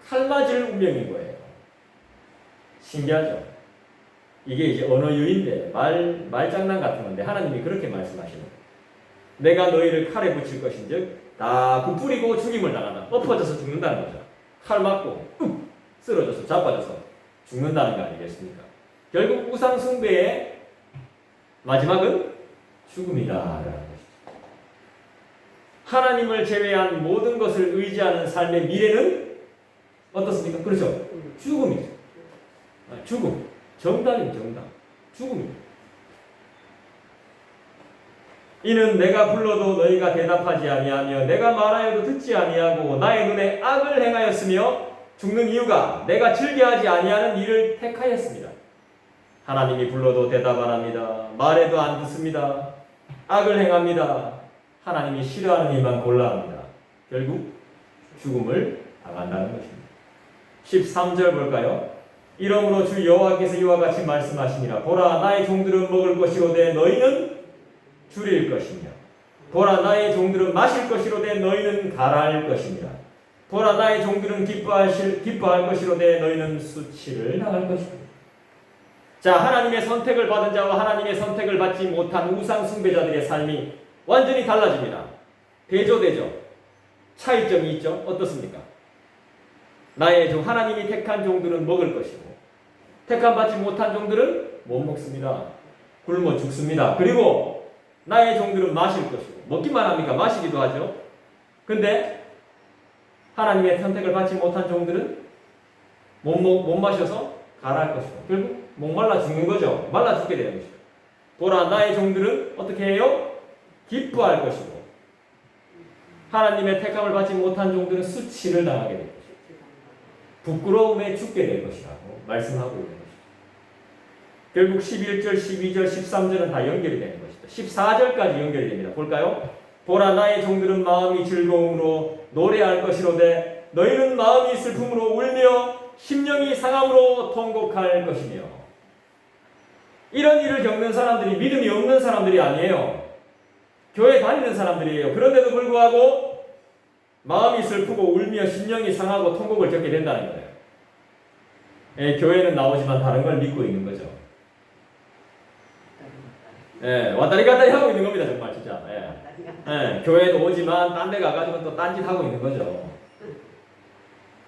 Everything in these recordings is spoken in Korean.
칼 맞을 운명인 거예요. 신기하죠? 이게 이제 언어유인데 말장난 같은 건데 하나님이 그렇게 말씀하시는 거예요. 내가 너희를 칼에 붙일 것인즉 다 부풀이고 죽임을 당한다. 엎어져서 죽는다는 거죠. 칼 맞고 쓰러져서 자빠져서 죽는다는 거 아니겠습니까? 결국 우상 숭배의 마지막은 죽음이다라는 것이죠. 하나님을 제외한 모든 것을 의지하는 삶의 미래는 어떻습니까? 그렇죠. 죽음이죠. 죽음. 정답입니다. 정답. 죽음입니다. 이는 내가 불러도 너희가 대답하지 아니하며 내가 말하여도 듣지 아니하고 나의 눈에 악을 행하였으며 죽는 이유가 내가 즐겨하지 아니하는 일을 택하였습니다. 하나님이 불러도 대답 안 합니다. 말해도 안 듣습니다. 악을 행합니다. 하나님이 싫어하는 일만 골라 합니다. 결국 죽음을 당한다는 것입니다. 13절 볼까요? 이러므로 주 여호와께서 이와 같이 말씀하시니라. 보라, 나의 종들은 먹을 것이로되 너희는 줄일 것이며 보라, 나의 종들은 마실 것이로되 너희는 가라앉을 것이니라. 보라, 나의 종들은 기뻐할 것이로되 너희는 수치를 당할 것이니라. 자, 하나님의 선택을 받은 자와 하나님의 선택을 받지 못한 우상 숭배자들의 삶이 완전히 달라집니다. 대조되죠. 차이점이 있죠. 어떻습니까? 나의 종, 하나님이 택한 종들은 먹을 것이고 택함받지 못한 종들은 못 먹습니다. 굶어 죽습니다. 그리고 나의 종들은 마실 것이고 먹기만 합니까? 마시기도 하죠. 근데 하나님의 선택을 받지 못한 종들은 못 마셔서 가라앉을 것이고 결국 목말라 죽는 거죠. 말라 죽게 되는 것이죠. 보라, 나의 종들은 어떻게 해요? 기뻐할 것이고 하나님의 택함을 받지 못한 종들은 수치를 당하게 될 것이고 부끄러움에 죽게 될 것이라고 말씀하고 있는 것이죠. 결국 11절, 12절, 13절은 다 연결이 되는 것이죠. 14절까지 연결이 됩니다. 볼까요? 보라, 나의 종들은 마음이 즐거움으로 노래할 것이로되 너희는 마음이 슬픔으로 울며 심령이 상함으로 통곡할 것이며. 이런 일을 겪는 사람들이 믿음이 없는 사람들이 아니에요. 교회 다니는 사람들이에요. 그런데도 불구하고 마음이 슬프고 울며 심령이 상하고 통곡을 겪게 된다는 거예요. 예, 교회는 나오지만 다른 걸 믿고 있는 거죠. 예, 왔다리 갔다리 하고 있는 겁니다. 정말 진짜. 예, 교회도 오지만 딴 데 가가지고 또 딴짓 하고 있는 거죠.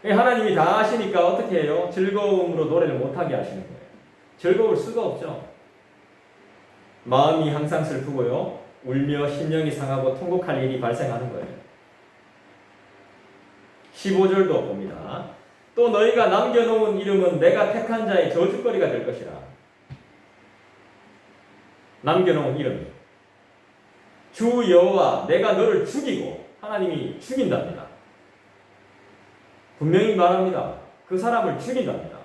예, 하나님이 다 아시니까 어떻게 해요? 즐거움으로 노래를 못하게 하시는 거예요. 즐거울 수가 없죠. 마음이 항상 슬프고요. 울며 심령이 상하고 통곡할 일이 발생하는 거예요. 15절도 봅니다. 또 너희가 남겨놓은 이름은 내가 택한 자의 저주거리가 될 것이라. 남겨놓은 이름. 주 여호와 내가 너를 죽이고 하나님이 죽인답니다. 분명히 말합니다. 그 사람을 죽인답니다.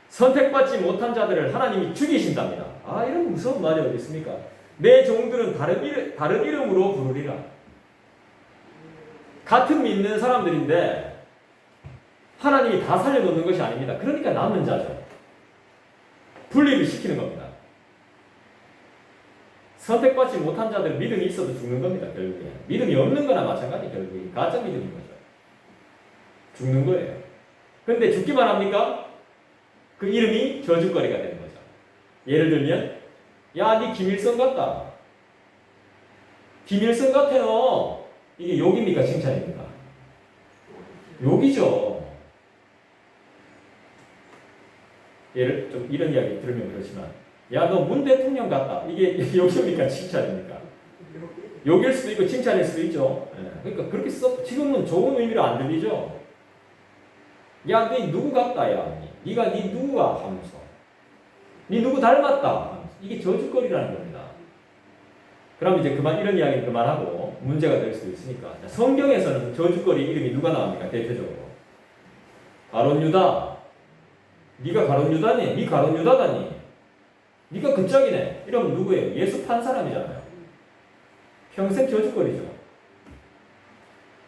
선택받지 못한 자들을 하나님이 죽이신답니다. 아, 이런 무서운 말이 어디 있습니까? 내 종들은 다른 이름으로 부르리라. 같은 믿는 사람들인데 하나님이 다 살려놓는 것이 아닙니다. 그러니까 남는 자죠. 분리를 시키는 겁니다. 선택받지 못한 자들은 믿음이 있어도 죽는 겁니다. 결국에. 믿음이 없는 거나 마찬가지. 결국에 가짜 믿음인 거죠. 죽는 거예요. 근데 죽기만 합니까? 그 이름이 저주거리가 되는 거죠. 예를 들면 야, 니 김일성 같다. 김일성 같아 너. 이게 욕입니까? 칭찬입니까? 욕이죠. 예를 좀 이런 이야기 들으면 그렇지만 야, 너 문 대통령 같다. 이게 욕입니까? 칭찬입니까? 욕일 수도 있고 칭찬일 수도 있죠. 그러니까 그렇게 지금은 좋은 의미로 안 들리죠. 야, 니 누구 같다. 야, 니가 니 누구야 하면서 니 누구 닮았다 하면서. 이게 저주거리라는 겁니다. 그럼 이제 그만 이런 이야기는 그만하고 문제가 될 수도 있으니까. 성경에서는 저주거리 이름이 누가 나옵니까? 대표적으로 가룟 유다. 네가 가룟 유다니? 네 가룟 유다다니? 네가 그 짝이네. 이러면 누구예요? 예수 판 사람이잖아요. 평생 저주거리죠.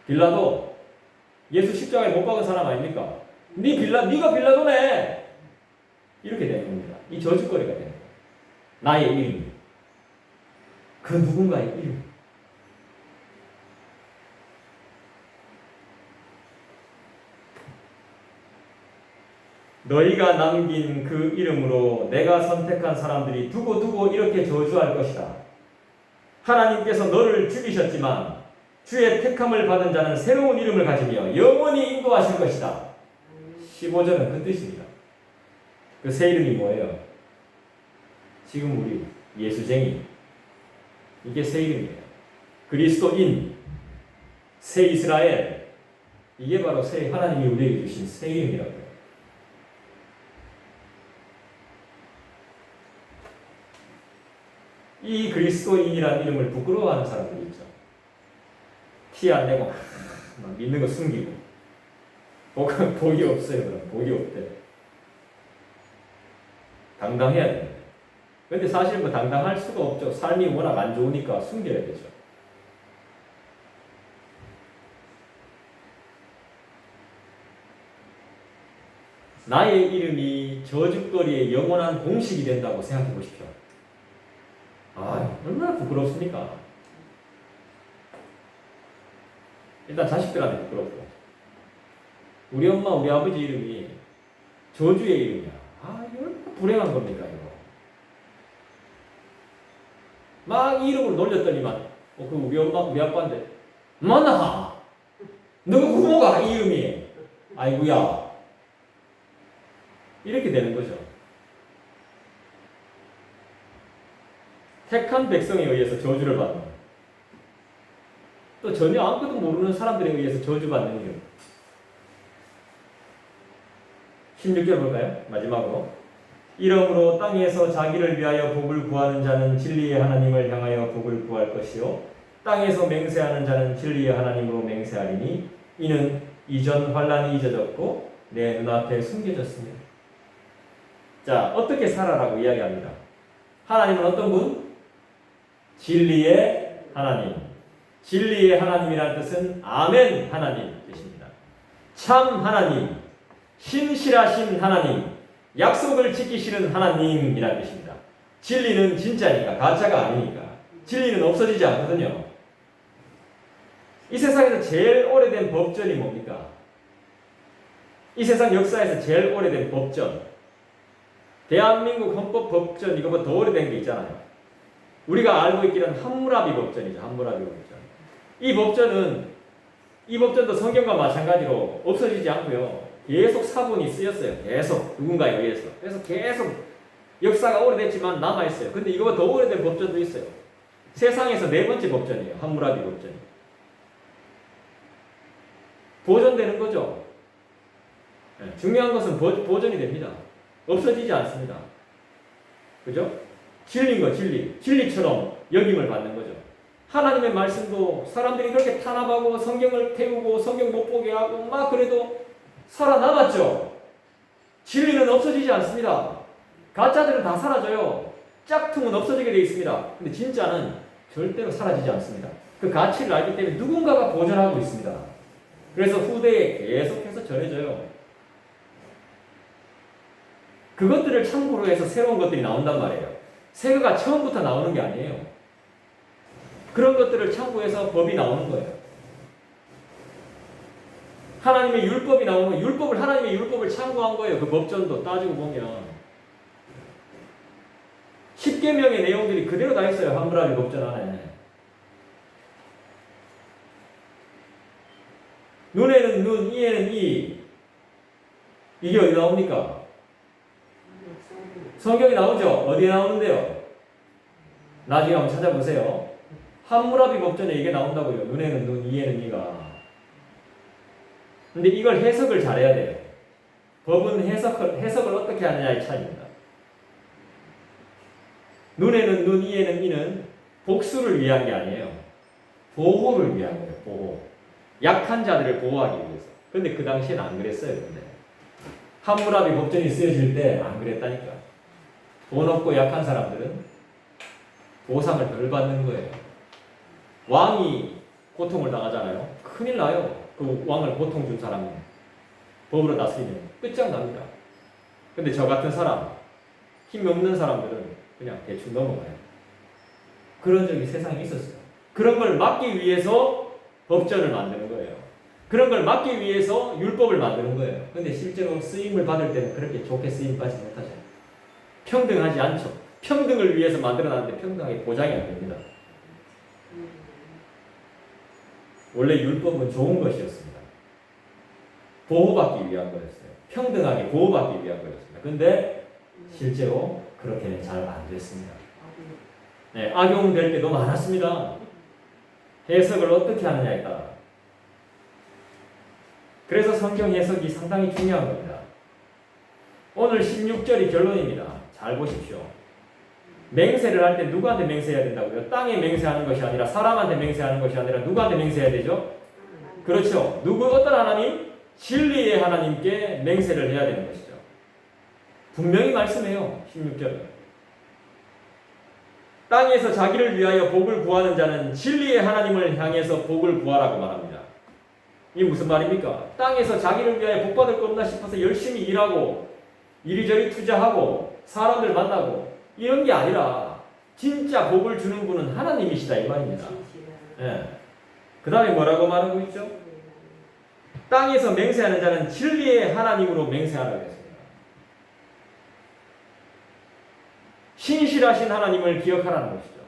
빌라도 예수 십자가에 못 박은 사람 아닙니까? 네가 빌라도네. 이렇게 되는 겁니다. 이 저주거리가 되는 거예요. 나의 이름. 그 누군가의 이름. 너희가 남긴 그 이름으로 내가 선택한 사람들이 두고두고 이렇게 저주할 것이다. 하나님께서 너를 죽이셨지만 주의 택함을 받은 자는 새로운 이름을 가지며 영원히 인도하실 것이다. 15절은 그 뜻입니다. 그 새 이름이 뭐예요? 지금 우리 예수쟁이, 이게 새 이름이에요. 그리스도인, 새 이스라엘, 이게 바로 새 하나님이 우리에게 주신 새 이름이라고요. 이 그리스도인이라는 이름을 부끄러워하는 사람들이 있죠. 티 안 내고 막 믿는 거 숨기고 복이 없어요. 그럼 복이 없대. 당당해야 됩니다. 근데 사실 뭐 당당할 수가 없죠. 삶이 워낙 안 좋으니까 숨겨야 되죠. 나의 이름이 저주거리의 영원한 공식이 된다고 생각해 보십시오. 아, 얼마나 부끄럽습니까? 일단 자식들한테 부끄럽고, 우리 엄마, 우리 아버지 이름이 저주의 이름이야. 아, 이거 얼마나 불행한 겁니까, 이거. 막 이 이름으로 놀렸더니만, 그 우리 엄마, 우리 아빠인데, 만나! 너가 부모가 이 이름이. 아이고야. 이렇게 되는 거죠. 택한 백성에 의해서 저주를 받는, 또 전혀 아무것도 모르는 사람들에 의해서 저주받는 일. 16절 볼까요? 마지막으로. 이러므로 땅에서 자기를 위하여 복을 구하는 자는 진리의 하나님을 향하여 복을 구할 것이요 땅에서 맹세하는 자는 진리의 하나님으로 맹세하리니 이는 이전 환란이 잊어졌고 내 눈앞에 숨겨졌습니다. 자, 어떻게 살아라고 이야기합니다. 하나님은 어떤 분? 진리의 하나님. 진리의 하나님이라는 뜻은 아멘 하나님 뜻입니다. 참 하나님, 신실하신 하나님, 약속을 지키시는 하나님이라는 뜻입니다. 진리는 진짜니까, 가짜가 아니니까. 진리는 없어지지 않거든요. 이 세상에서 제일 오래된 법전이 뭡니까? 이 세상 역사에서 제일 오래된 법전, 대한민국 헌법 법전, 이거보다 더 오래된 게 있잖아요. 우리가 알고 있기는 함무라비 법전이죠. 함무라비 법전. 이 법전도 성경과 마찬가지로 없어지지 않고요. 계속 사본이 쓰였어요. 계속 누군가에 의해서. 그래서 계속 역사가 오래됐지만 남아있어요. 근데 이거보다 더 오래된 법전도 있어요. 세상에서 네 번째 법전이에요. 함무라비 법전이. 보존되는 거죠. 중요한 것은 보존이 됩니다. 없어지지 않습니다. 그죠? 진리인 거, 진리. 진리처럼 역임을 받는 거죠. 하나님의 말씀도 사람들이 그렇게 탄압하고 성경을 태우고 성경 못 보게 하고 막 그래도 살아남았죠. 진리는 없어지지 않습니다. 가짜들은 다 사라져요. 짝퉁은 없어지게 되어 있습니다. 근데 진짜는 절대로 사라지지 않습니다. 그 가치를 알기 때문에 누군가가 보존하고 있습니다. 그래서 후대에 계속해서 전해져요. 그것들을 참고로 해서 새로운 것들이 나온단 말이에요. 새거가 처음부터 나오는 게 아니에요. 그런 것들을 참고해서 법이 나오는 거예요. 하나님의 율법이 나오면 하나님의 율법을 참고한 거예요. 그 법전도 따지고 보면 10계명의 내용들이 그대로 다 있어요. 함무라비 법전 안에. 눈에는 눈, 이에는 이. 이게 어디 나옵니까? 성경이 나오죠? 어디에 나오는데요? 나중에 한번 찾아보세요. 함무라비 법전에 이게 나온다고요. 눈에는 눈, 이에는 이가. 근데 이걸 해석을 잘해야 돼요. 법은 해석을 어떻게 하느냐의 차이입니다. 눈에는 눈, 이에는 이는 복수를 위한 게 아니에요. 보호를 위한 거예요. 보호. 약한 자들을 보호하기 위해서. 근데 그 당시에는 안 그랬어요. 근데 함무라비 법전이 쓰여질 때 안 그랬다니까. 돈 없고 약한 사람들은 보상을 덜 받는 거예요. 왕이 고통을 당하잖아요. 큰일 나요. 그 왕을 고통 준 사람이 법으로 다스리면 끝장납니다. 근데 저 같은 사람, 힘이 없는 사람들은 그냥 대충 넘어가요. 그런 적이 세상에 있었어요. 그런 걸 막기 위해서 법전을 만드는 거예요. 그런 걸 막기 위해서 율법을 만드는 거예요. 근데 실제로 쓰임을 받을 때는 그렇게 좋게 쓰임 받지 못하죠. 평등하지 않죠. 평등을 위해서 만들어놨는데 평등하게 보장이 안 됩니다. 원래 율법은 좋은 것이었습니다. 보호받기 위한 거였어요. 평등하게 보호받기 위한 거였습니다. 근데 실제로 그렇게는 잘 안 됐습니다. 네, 악용될 때도 많았습니다. 해석을 어떻게 하느냐에 따라. 그래서 성경 해석이 상당히 중요한 겁니다. 오늘 16절이 결론입니다. 잘 보십시오. 맹세를 할 때 누구한테 맹세해야 된다고요? 땅에 맹세하는 것이 아니라 사람한테 맹세하는 것이 아니라 누구한테 맹세해야 되죠? 그렇죠. 어떤 하나님? 진리의 하나님께 맹세를 해야 되는 것이죠. 분명히 말씀해요. 16절은. 땅에서 자기를 위하여 복을 구하는 자는 진리의 하나님을 향해서 복을 구하라고 말합니다. 이게 무슨 말입니까? 땅에서 자기를 위하여 복 받을 거 없나 싶어서 열심히 일하고 이리저리 투자하고 사람들 만나고 이런 게 아니라 진짜 복을 주는 분은 하나님이시다 이 말입니다. 예. 그 다음에 뭐라고 말하고 있죠? 땅에서 맹세하는 자는 진리의 하나님으로 맹세하라고 했습니다. 신실하신 하나님을 기억하라는 것이죠.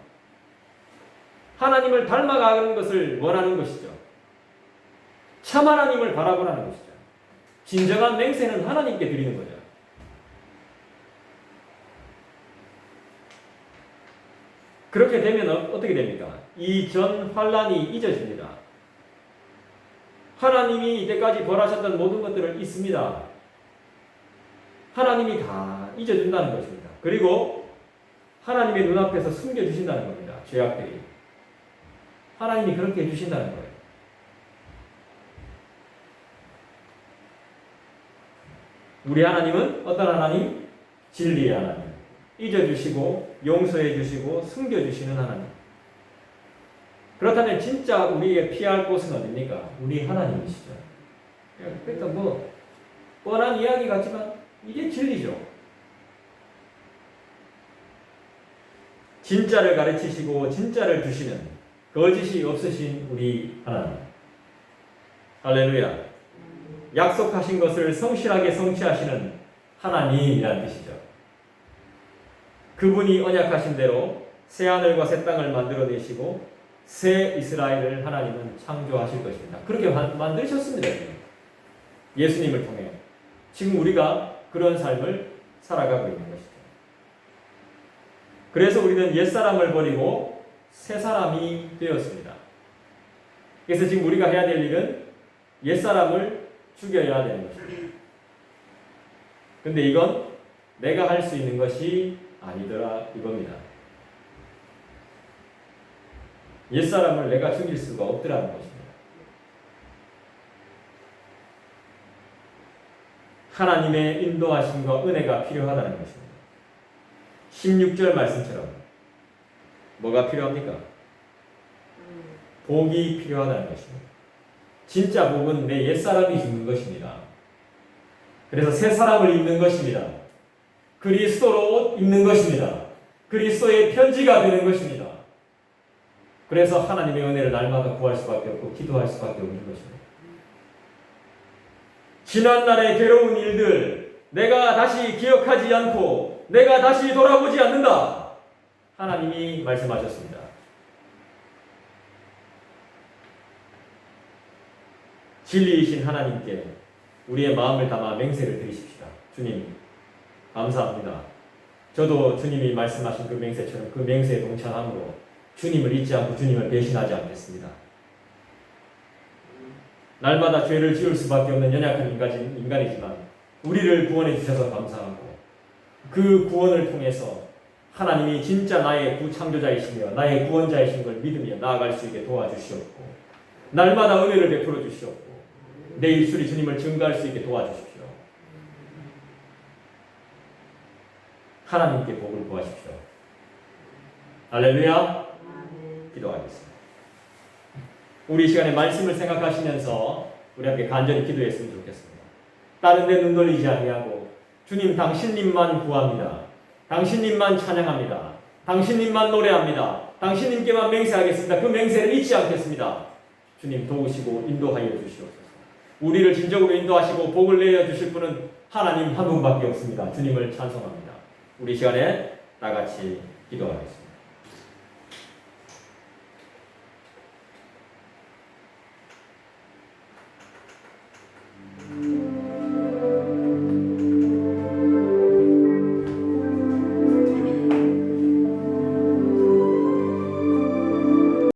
하나님을 닮아가는 것을 원하는 것이죠. 참 하나님을 바라보라는 것이죠. 진정한 맹세는 하나님께 드리는 거죠. 그렇게 되면 어떻게 됩니까? 이전 환란이 잊어집니다. 하나님이 이때까지 벌하셨던 모든 것들을 잊습니다. 하나님이 다 잊어준다는 것입니다. 그리고 하나님의 눈앞에서 숨겨주신다는 겁니다. 죄악들이. 하나님이 그렇게 해주신다는 거예요. 우리 하나님은 어떤 하나님? 진리의 하나님. 잊어주시고 용서해주시고 숨겨주시는 하나님. 그렇다면 진짜 우리의 피할 곳은 어디입니까? 우리 하나님이시죠. 그러니까 뭐 뻔한 이야기 같지만 이게 진리죠. 진짜를 가르치시고 진짜를 주시는 거짓이 없으신 우리 하나님. 할렐루야. 약속하신 것을 성실하게 성취하시는 하나님이라는 뜻이죠. 그분이 언약하신 대로 새 하늘과 새 땅을 만들어내시고 새 이스라엘을 하나님은 창조하실 것입니다. 그렇게 만드셨습니다. 예수님을 통해. 지금 우리가 그런 삶을 살아가고 있는 것이죠. 그래서 우리는 옛사람을 버리고 새사람이 되었습니다. 그래서 지금 우리가 해야 될 일은 옛사람을 죽여야 되는 것입니다. 근데 이건 내가 할 수 있는 것이 아니더라 이겁니다. 옛사람을 내가 죽일 수가 없더라는 것입니다. 하나님의 인도하심과 은혜가 필요하다는 것입니다. 16절 말씀처럼 뭐가 필요합니까? 복이 필요하다는 것입니다. 진짜 복은 내 옛사람이 죽는 것입니다. 그래서 새 사람을 입는 것입니다. 그리스도로 옷 입는 것입니다. 그리스도의 편지가 되는 것입니다. 그래서 하나님의 은혜를 날마다 구할 수밖에 없고 기도할 수밖에 없는 것입니다. 지난날의 괴로운 일들 내가 다시 기억하지 않고 내가 다시 돌아보지 않는다. 하나님이 말씀하셨습니다. 진리이신 하나님께 우리의 마음을 담아 맹세를 드리십시다. 주님 감사합니다. 저도 주님이 말씀하신 그 맹세처럼 그 맹세에 동참함으로 주님을 잊지 않고 주님을 배신하지 않겠습니다. 날마다 죄를 지을 수밖에 없는 연약한 인간이지만 우리를 구원해 주셔서 감사하고 그 구원을 통해서 하나님이 진짜 나의 구창조자이시며 나의 구원자이신 걸 믿으며 나아갈 수 있게 도와주시옵고 날마다 은혜를 베풀어 주시옵고 내 입술이 주님을 증거할 수 있게 도와주십시오. 하나님께 복을 구하십시오. 할렐루야. 기도하겠습니다. 우리 시간에 말씀을 생각하시면서 우리 함께 간절히 기도했으면 좋겠습니다. 다른 데 눈 돌리지 아니하고 주님 당신님만 구합니다. 당신님만 찬양합니다. 당신님만 노래합니다. 당신님께만 맹세하겠습니다. 그 맹세를 잊지 않겠습니다. 주님 도우시고 인도하여 주시옵소서. 우리를 진정으로 인도하시고 복을 내려주실 분은 하나님 한 분밖에 없습니다. 주님을 찬송합니다. 우리 시간에 다 같이 기도하겠습니다.